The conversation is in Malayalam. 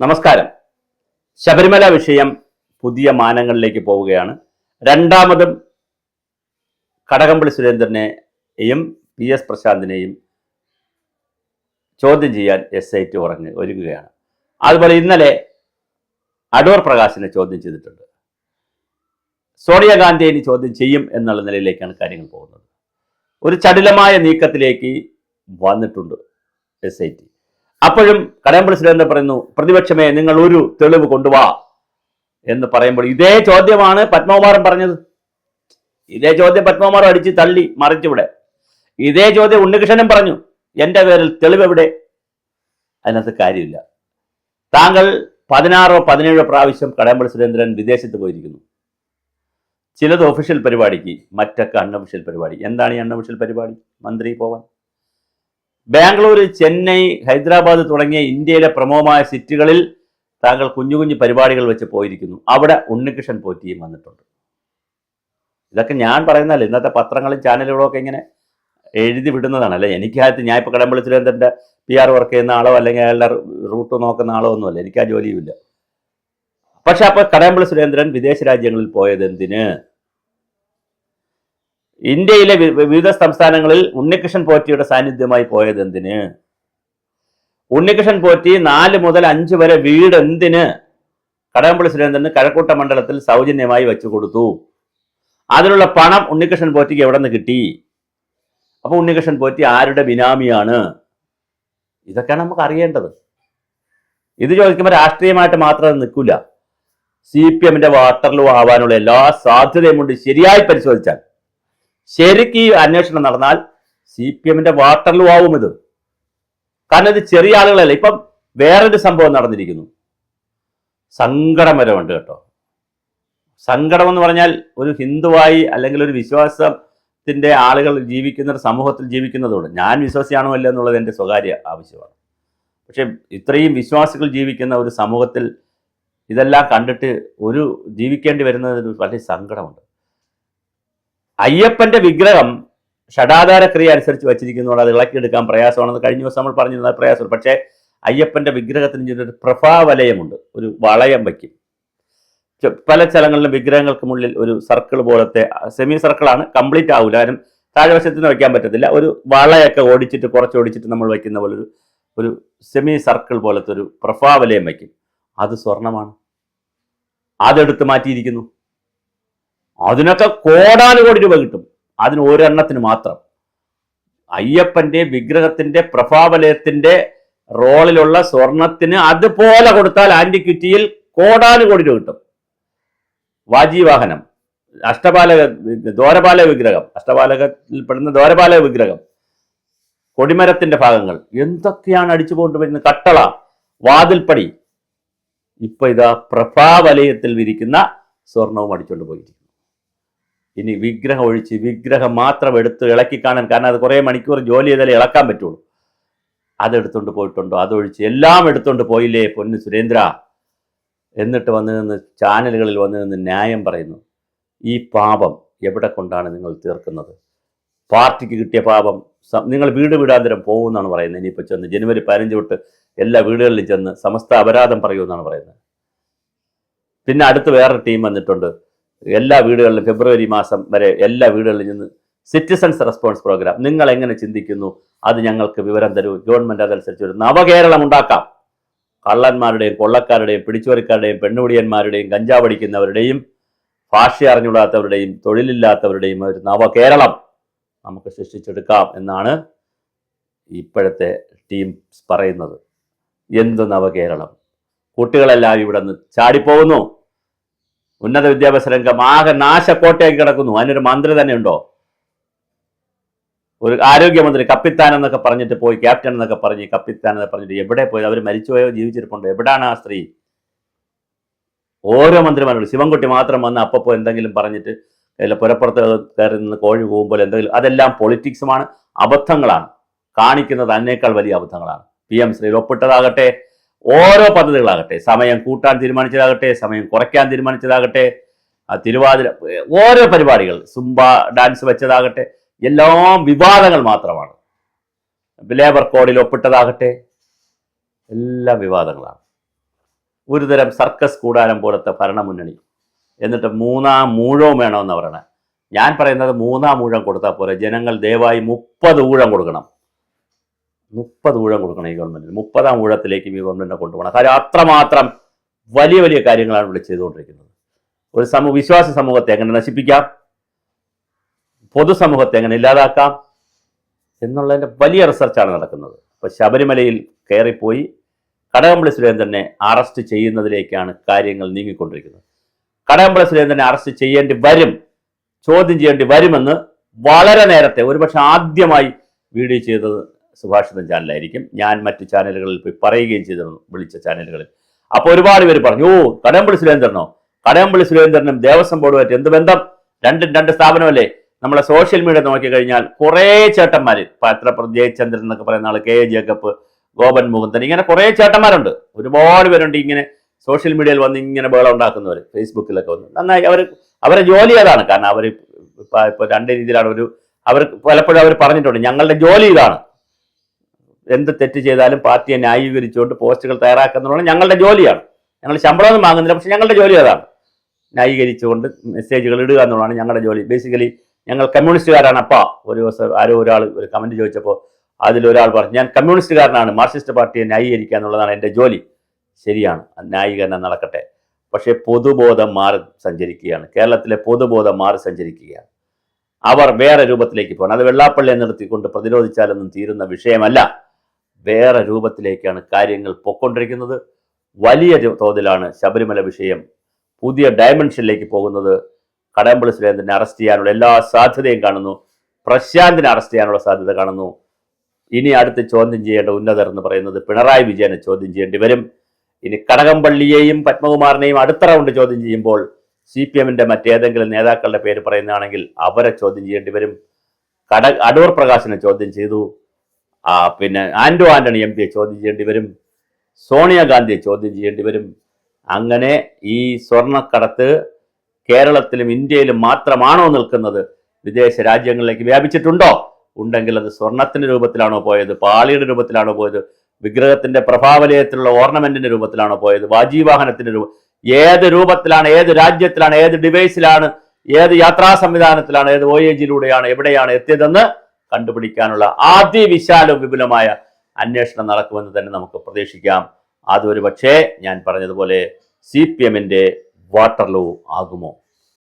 നമസ്കാരം. ശബരിമല വിഷയം പുതിയ മാനങ്ങളിലേക്ക് പോവുകയാണ്. രണ്ടാമതും കടകംപള്ളി സുരേന്ദ്രനെയും PS പ്രശാന്തിനെയും ചോദ്യം ചെയ്യാൻ SIT ഒരുങ്ങുകയാണ്. അതുപോലെ ഇന്നലെ അടൂർ പ്രകാശിനെ ചോദ്യം ചെയ്തിട്ടുണ്ട്. സോണിയാഗാന്ധിയെ ഇനി ചോദ്യം ചെയ്യും എന്നുള്ള നിലയിലേക്കാണ് കാര്യങ്ങൾ പോകുന്നത്. ഒരു ചടുലമായ നീക്കത്തിലേക്ക് വന്നിട്ടുണ്ട് SIT. അപ്പോഴും കടകംപള്ളി സുരേന്ദ്രൻ പറയുന്നു, പ്രതിപക്ഷമേ നിങ്ങൾ ഒരു തെളിവ് കൊണ്ടുവാ എന്ന് പറയുമ്പോൾ ഇതേ ചോദ്യമാണ് പത്മകുമാരൻ പറഞ്ഞത്. ഇതേ ചോദ്യം പത്മകുമാർ അടിച്ച് തള്ളി മറിച്ചിവിടെ. ഇതേ ചോദ്യം ഉണ്ണികൃഷ്ണനും പറഞ്ഞു, എന്റെ പേരിൽ തെളിവ് എവിടെ? അതിനകത്ത് കാര്യമില്ല. താങ്കൾ 16-17 പ്രാവശ്യം കടകംപള്ളി സുരേന്ദ്രൻ വിദേശത്ത് പോയിരിക്കുന്നു. ചിലത് ഒഫീഷ്യൽ പരിപാടിക്ക്, മറ്റൊക്കെ അൺഒഫീഷ്യൽ പരിപാടി. എന്താണ് ഈ അൺഒഫീഷ്യൽ പരിപാടി? മന്ത്രി പോവാൻ. ബാംഗ്ലൂർ, ചെന്നൈ, ഹൈദരാബാദ് തുടങ്ങിയ ഇന്ത്യയിലെ പ്രമുഖമായ സിറ്റികളിൽ താങ്കൾ കുഞ്ഞു കുഞ്ഞു പരിപാടികൾ വെച്ച് പോയിരിക്കുന്നു. അവിടെ ഉണ്ണികൃഷ്ണൻ പോറ്റിയും വന്നിട്ടുണ്ട്. ഇതൊക്കെ ഞാൻ പറയുന്നതല്ല, ഇന്നത്തെ പത്രങ്ങളും ചാനലുകളും ഒക്കെ ഇങ്ങനെ എഴുതി വിടുന്നതാണ്. അല്ലെ എനിക്കകത്ത് ഞാൻ ഇപ്പോൾ കടകംപള്ളി സുരേന്ദ്രൻ്റെ PR വർക്ക് ചെയ്യുന്ന ആളോ അല്ലെങ്കിൽ അയാളുടെ റൂട്ട് നോക്കുന്ന ആളോ ഒന്നുമല്ല, എനിക്ക് ആ ജോലിയുമില്ല. പക്ഷെ അപ്പോൾ കടകംപള്ളി സുരേന്ദ്രൻ വിദേശ രാജ്യങ്ങളിൽ പോയത് എന്തിന്? ഇന്ത്യയിലെ വിവിധ സംസ്ഥാനങ്ങളിൽ ഉണ്ണികൃഷ്ണൻ പോറ്റിയുടെ സാന്നിധ്യമായി പോയത് എന്തിന്? ഉണ്ണികൃഷ്ണൻ പോറ്റി 4 മുതൽ 5 വരെ വീട് എന്തിന് കടകംപള്ളി സുരേന്ദ്രന് കഴക്കൂട്ട മണ്ഡലത്തിൽ സൗജന്യമായി വെച്ചു കൊടുത്തു? അതിനുള്ള പണം ഉണ്ണികൃഷ്ണൻ പോറ്റിക്ക് എവിടെ നിന്ന് കിട്ടി? അപ്പൊ ഉണ്ണികൃഷ്ണൻ പോറ്റി ആരുടെ ബിനാമിയാണ്? ഇതൊക്കെയാണ് നമുക്ക് അറിയേണ്ടത്. ഇത് ചോദിക്കുമ്പോൾ രാഷ്ട്രീയമായിട്ട് മാത്രം നിൽക്കില്ല. CPMന്റെ വാട്ടർലൂ ആവാനുള്ള എല്ലാ സാധ്യതയും കൊണ്ട് ശരിയായി പരിശോധിച്ചാൽ, ശരിക്കും ഈ അന്വേഷണം നടന്നാൽ CPMന്റെ വാട്ടർലൂ ആവും ഇത്. കാരണം ഇത് ചെറിയ ആളുകളല്ല. ഇപ്പം വേറൊരു സംഭവം നടന്നിരിക്കുന്നു. സങ്കടമരമുണ്ട് കേട്ടോ. സങ്കടം എന്ന് പറഞ്ഞാൽ ഒരു ഹിന്ദുവായി അല്ലെങ്കിൽ ഒരു വിശ്വാസത്തിന്റെ ആളുകൾ ജീവിക്കുന്ന ഒരു സമൂഹത്തിൽ ജീവിക്കുന്നതോട് ഞാൻ വിശ്വാസിയാണോ അല്ല എന്നുള്ളത് എൻ്റെ സ്വകാര്യ ആവശ്യമാണ്. പക്ഷെ ഇത്രയും വിശ്വാസികൾ ജീവിക്കുന്ന ഒരു സമൂഹത്തിൽ ഇതെല്ലാം കണ്ടിട്ട് ഒരു ജീവിക്കേണ്ടി വരുന്നതിന് വളരെ സങ്കടമുണ്ട്. അയ്യപ്പന്റെ വിഗ്രഹം ഷഡാധാര ക്രിയ അനുസരിച്ച് വെച്ചിരിക്കുന്നതുകൊണ്ട് അത് ഇളക്കിയെടുക്കാൻ പ്രയാസമാണെന്ന് കഴിഞ്ഞ ദിവസം നമ്മൾ പറഞ്ഞിരുന്നത് പ്രയാസമാണ്. പക്ഷേ അയ്യപ്പന്റെ വിഗ്രഹത്തിന് ഒരു പ്രഭാവലയമുണ്ട്, ഒരു വളയം വയ്ക്കും. പല സ്ഥലങ്ങളിലും വിഗ്രഹങ്ങൾക്ക് മുന്നിൽ ഒരു സർക്കിൾ പോലത്തെ, സെമി സർക്കിളാണ്, കംപ്ലീറ്റ് ആവില്ല, കാരണം താഴ്വശത്തിന് വയ്ക്കാൻ പറ്റത്തില്ല. ഒരു വളയൊക്കെ ഓടിച്ചിട്ട് കുറച്ച് ഓടിച്ചിട്ട് നമ്മൾ വയ്ക്കുന്ന പോലെ ഒരു സെമി സർക്കിൾ പോലത്തെ ഒരു പ്രഭാവലയം വയ്ക്കും. അത് സ്വർണമാണ്. അതെടുത്ത് മാറ്റിയിരിക്കുന്നു. അതിനൊക്കെ കോടാനുകോടി രൂപ കിട്ടും. അതിന് ഒരെണ്ണത്തിന് മാത്രം. അയ്യപ്പന്റെ വിഗ്രഹത്തിന്റെ പ്രഭാവലയത്തിന്റെ റോളിലുള്ള സ്വർണത്തിന് അതുപോലെ കൊടുത്താൽ ആന്റിക്വിറ്റിയിൽ കോടാനുകോടി രൂപ കിട്ടും. വാജീവാഹനം, ദ്വാരപാലക വിഗ്രഹം, അഷ്ടപാലകത്തിൽപ്പെടുന്ന ദ്വാരപാലക വിഗ്രഹം, കൊടിമരത്തിന്റെ ഭാഗങ്ങൾ, എന്തൊക്കെയാണ് അടിച്ചു കൊണ്ടുവരുന്നത്. കട്ടള, വാതിൽപ്പടി, ഇപ്പൊ ഇതാ പ്രഭാവലയത്തിൽ വിരിക്കുന്ന സ്വർണവും അടിച്ചുകൊണ്ട് പോയിരിക്കുന്നു. ഇനി വിഗ്രഹം ഒഴിച്ച് വിഗ്രഹം മാത്രം എടുത്ത് ഇളക്കി കാണാൻ, കാരണം അത് കുറേ മണിക്കൂർ ജോലി ചെയ്താലേ ഇളക്കാൻ പറ്റുള്ളൂ. അതെടുത്തോണ്ട് പോയിട്ടുണ്ടോ? അതൊഴിച്ച് എല്ലാം എടുത്തോണ്ട് പോയില്ലേ പൊന്നു സുരേന്ദ്ര? എന്നിട്ട് വന്നു നിന്ന് ചാനലുകളിൽ വന്നു നിന്ന് ന്യായം പറയുന്നു. ഈ പാപം എവിടെ കൊണ്ടാണ് നിങ്ങൾ തീർക്കുന്നത്? പാർട്ടിക്ക് കിട്ടിയ പാപം നിങ്ങൾ വീട് വീടാന്തരം പോകുമെന്നാണ് പറയുന്നത്. ഇനിയിപ്പോൾ ചെന്ന് ജനുവരി 15 തൊട്ട് എല്ലാ വീടുകളിലും ചെന്ന് സമസ്ത അപരാധം പറയുമെന്നാണ് പറയുന്നത്. പിന്നെ അടുത്ത് വേറൊരു ടീം വന്നിട്ടുണ്ട്. എല്ലാ വീടുകളിലും ഫെബ്രുവരി മാസം വരെ എല്ലാ വീടുകളിലും ചെന്ന് സിറ്റിസൺസ് റെസ്പോൺസ് പ്രോഗ്രാം, നിങ്ങൾ എങ്ങനെ ചിന്തിക്കുന്നു അത് ഞങ്ങൾക്ക് വിവരം തരൂ, ഗവൺമെന്റ് അതനുസരിച്ച് ഒരു നവകേരളം ഉണ്ടാക്കാം. കള്ളന്മാരുടെയും കൊള്ളക്കാരുടെയും പിടിച്ചുപറിക്കാരുടെയും പെണ്ണുപിടിയന്മാരുടെയും കഞ്ചാവടിക്കുന്നവരുടെയും ഭാഷ അറിഞ്ഞുകൂടാത്തവരുടെയും തൊഴിലില്ലാത്തവരുടെയും ഒരു നവകേരളം നമുക്ക് സൃഷ്ടിച്ചെടുക്കാം എന്നാണ് ഇപ്പോഴത്തെ ടീം പറയുന്നത്. എന്ത് നവകേരളം? കുട്ടികളെല്ലാം ഇവിടെ നിന്ന് ചാടിപ്പോകുന്നു. ഉന്നത വിദ്യാഭ്യാസ രംഗം ആകെ നാശക്കോട്ടയാക്കി കിടക്കുന്നു. അതിനൊരു മന്ത്രി തന്നെ ഉണ്ടോ? ഒരു ആരോഗ്യമന്ത്രി കപ്പിത്താൻ എന്നൊക്കെ പറഞ്ഞിട്ട് പോയി, ക്യാപ്റ്റൻ എന്നൊക്കെ പറഞ്ഞ് കപ്പിത്താൻ എന്നൊക്കെ പറഞ്ഞിട്ട് എവിടെ പോയി? അവർ മരിച്ചുപോയോ ജീവിച്ചിരിപ്പുണ്ടോ? എവിടാണ് ആ സ്ത്രീ? ഓരോ മന്ത്രിമാരോട് ശിവൻകുട്ടി മാത്രം വന്ന് അപ്പപ്പോൾ എന്തെങ്കിലും പറഞ്ഞിട്ട് പുരപ്പുറത്ത് കയറി നിന്ന് കോഴി പോകുമ്പോൾ എന്തെങ്കിലും, അതെല്ലാം പൊളിറ്റിക്സുമാണ്, അബദ്ധങ്ങളാണ്. കാണിക്കുന്നത് അതിനേക്കാൾ വലിയ അബദ്ധങ്ങളാണ്. PM ശ്രീ ഒപ്പിട്ടതാകട്ടെ, ഓരോ പദ്ധതികളാകട്ടെ, സമയം കൂട്ടാൻ തീരുമാനിച്ചതാകട്ടെ, സമയം കുറയ്ക്കാൻ തീരുമാനിച്ചതാകട്ടെ, തിരുവാതിര, ഓരോ പരിപാടികൾ, സുംബ ഡാൻസ് വെച്ചതാകട്ടെ, എല്ലാം വിവാദങ്ങൾ മാത്രമാണ്. ലേബർ കോഡിൽ ഒപ്പിട്ടതാകട്ടെ, എല്ലാം വിവാദങ്ങളാണ്. ഒരുതരം സർക്കസ് കൂടാരം പോലത്തെ ഭരണമുന്നണി. എന്നിട്ട് മൂന്നാം മൂഴവും വേണമെന്ന് പറയണേ. ഞാൻ പറയുന്നത് മൂന്നാം ഊഴം കൊടുത്താൽ പോരെ, ജനങ്ങൾ ദയവായി 30 ഊഴം കൊടുക്കണം. 30 ഊഴം കൊടുക്കണം ഈ ഗവൺമെന്റിന്. 30-ാം ഊഴത്തിലേക്ക് ഈ ഗവൺമെന്റിനെ കൊണ്ടുപോകണം. കാര്യം അത്രമാത്രം വലിയ വലിയ കാര്യങ്ങളാണ് ഇവിടെ ചെയ്തുകൊണ്ടിരിക്കുന്നത്. ഒരു വിശ്വാസ സമൂഹത്തെ എങ്ങനെ നശിപ്പിക്കാം, പൊതുസമൂഹത്തെ എങ്ങനെ ഇല്ലാതാക്കാം എന്നുള്ളതിൻ്റെ വലിയ റിസർച്ചാണ് നടക്കുന്നത്. അപ്പോൾ ശബരിമലയിൽ കയറിപ്പോയി കടകംപള്ളി സുരേന്ദ്രനെ അറസ്റ്റ് ചെയ്യുന്നതിലേക്കാണ് കാര്യങ്ങൾ നീങ്ങിക്കൊണ്ടിരിക്കുന്നത്. കടകംപള്ളി സുരേന്ദ്രനെ അറസ്റ്റ് ചെയ്യേണ്ടി വരും, ചോദ്യം ചെയ്യേണ്ടി വരുമെന്ന് വളരെ നേരത്തെ, ഒരുപക്ഷെ ആദ്യമായി വീഡിയോ ചെയ്തത് സുഭാഷിതൻ ചാനലായിരിക്കും. ഞാൻ മറ്റു ചാനലുകളിൽ പോയി പറയുകയും ചെയ്തിരുന്നു, വിളിച്ച ചാനലുകളിൽ. അപ്പോൾ ഒരുപാട് പേര് പറഞ്ഞു, ഓ കടകംപള്ളി സുരേന്ദ്രനോ, കടകംപള്ളി സുരേന്ദ്രനും ദേവസ്വം ബോർഡുമായിട്ട് എന്ത് ബന്ധം, രണ്ട് സ്ഥാപനമല്ലേ. നമ്മളെ സോഷ്യൽ മീഡിയ നോക്കിക്കഴിഞ്ഞാൽ കുറേ ചേട്ടന്മാർ, ഇപ്പം ജയചന്ദ്രൻ എന്നൊക്കെ പറയുന്ന ആൾ, കെ ജേക്കബ്, ഗോപൻ മുകുന്ദൻ, ഇങ്ങനെ കുറേ ചേട്ടന്മാരുണ്ട്, ഒരുപാട് പേരുണ്ട് ഇങ്ങനെ സോഷ്യൽ മീഡിയയിൽ വന്ന് ഇങ്ങനെ ബഹളം ഉണ്ടാക്കുന്നവർ, ഫേസ്ബുക്കിലൊക്കെ വന്ന്. നന്നായി അവരെ ജോലി അതാണ്. കാരണം അവർ ഇപ്പോൾ രണ്ട് രീതിയിലാണ് അവർ പലപ്പോഴും അവർ പറഞ്ഞിട്ടുണ്ട്, ഞങ്ങളുടെ ജോലി ഇതാണ്, എന്ത് തെറ്റ് ചെയ്താലും പാർട്ടിയെ ന്യായീകരിച്ചുകൊണ്ട് പോസ്റ്റുകൾ തയ്യാറാക്കുന്നുള്ള ഞങ്ങളുടെ ജോലിയാണ്. ഞങ്ങൾ ശമ്പളമൊന്നും വാങ്ങുന്നില്ല, പക്ഷെ ഞങ്ങളുടെ ജോലി അതാണ്, ന്യായീകരിച്ചുകൊണ്ട് മെസ്സേജുകൾ ഇടുക എന്നുള്ളതാണ് ഞങ്ങളുടെ ജോലി. ബേസിക്കലി ഞങ്ങൾ കമ്മ്യൂണിസ്റ്റുകാരാണ്. അപ്പോൾ ഒരു ദിവസം ഒരാൾ ഒരു കമൻറ്റ് ചോദിച്ചപ്പോൾ അതിലൊരാൾ പറഞ്ഞു, ഞാൻ കമ്മ്യൂണിസ്റ്റുകാരനാണ്, മാർക്സിസ്റ്റ് പാർട്ടിയെ ന്യായീകരിക്കുക എന്നുള്ളതാണ് എൻ്റെ ജോലി. ശരിയാണ്, ന്യായീകരണം നടക്കട്ടെ. പക്ഷേ പൊതുബോധം മാറി സഞ്ചരിക്കുകയാണ്, കേരളത്തിലെ പൊതുബോധം മാറി സഞ്ചരിക്കുകയാണ്. അവർ വേറെ രൂപത്തിലേക്ക് പോകണം. അത് വെള്ളാപ്പള്ളിയെ നിർത്തിക്കൊണ്ട് പ്രതിരോധിച്ചാലൊന്നും തീരുന്ന വിഷയമല്ല. വേറെ രൂപത്തിലേക്കാണ് കാര്യങ്ങൾ പൊക്കൊണ്ടിരിക്കുന്നത്. വലിയ തോതിലാണ് ശബരിമല വിഷയം പുതിയ ഡയമെൻഷനിലേക്ക് പോകുന്നത്. കടകംപള്ളി സുരേന്ദ്രനെ അറസ്റ്റ് ചെയ്യാനുള്ള എല്ലാ സാധ്യതയും കാണുന്നു. പ്രശാന്തിനെ അറസ്റ്റ് ചെയ്യാനുള്ള സാധ്യത കാണുന്നു. ഇനി അടുത്ത് ചോദ്യം ചെയ്യേണ്ട ഉന്നതർ എന്ന് പറയുന്നത് പിണറായി വിജയനെ ചോദ്യം ചെയ്യേണ്ടി വരും. ഇനി കടകംപള്ളിയെയും പത്മകുമാറിനെയും അടുത്ത റൗണ്ട് ചോദ്യം ചെയ്യുമ്പോൾ CPM-ന്റെ മറ്റേതെങ്കിലും നേതാക്കളുടെ പേര് പറയുന്നതാണെങ്കിൽ അവരെ ചോദ്യം ചെയ്യേണ്ടി വരും. അടൂർ പ്രകാശിനെ ചോദ്യം ചെയ്തു, പിന്നെ ആന്റോ ആന്റണി MP ചോദ്യം ചെയ്യേണ്ടി വരും, സോണിയാഗാന്ധിയെ ചോദ്യം ചെയ്യേണ്ടി വരും. അങ്ങനെ ഈ സ്വർണ്ണക്കടത്ത് കേരളത്തിലും ഇന്ത്യയിലും മാത്രമാണോ നിൽക്കുന്നത്, വിദേശ രാജ്യങ്ങളിലേക്ക് വ്യാപിച്ചിട്ടുണ്ടോ? ഉണ്ടെങ്കിൽ അത് സ്വർണത്തിന്റെ രൂപത്തിലാണോ പോയത്, പാളിയുടെ രൂപത്തിലാണോ പോയത്, വിഗ്രഹത്തിന്റെ പ്രഭാവലയത്തിലുള്ള ഓർണമെന്റിന്റെ രൂപത്തിലാണോ പോയത്, വാജീവാഹനത്തിന്റെ ഏത് രൂപത്തിലാണ്, ഏത് രാജ്യത്തിലാണ്, ഏത് ഡിവൈസിലാണ്, ഏത് യാത്രാ സംവിധാനത്തിലാണ്, ഏത് OAG-ലൂടെയാണ്, എവിടെയാണ് എത്തിയതെന്ന് കണ്ടുപിടിക്കാനുള്ള അതിവിശാലവും വിപുലമായ അന്വേഷണം നടക്കുമെന്ന് തന്നെ നമുക്ക് പ്രതീക്ഷിക്കാം. അതൊരു പക്ഷേ ഞാൻ പറഞ്ഞതുപോലെ CPM-ന്റെ വാട്ടർലൂ ആകുമോ?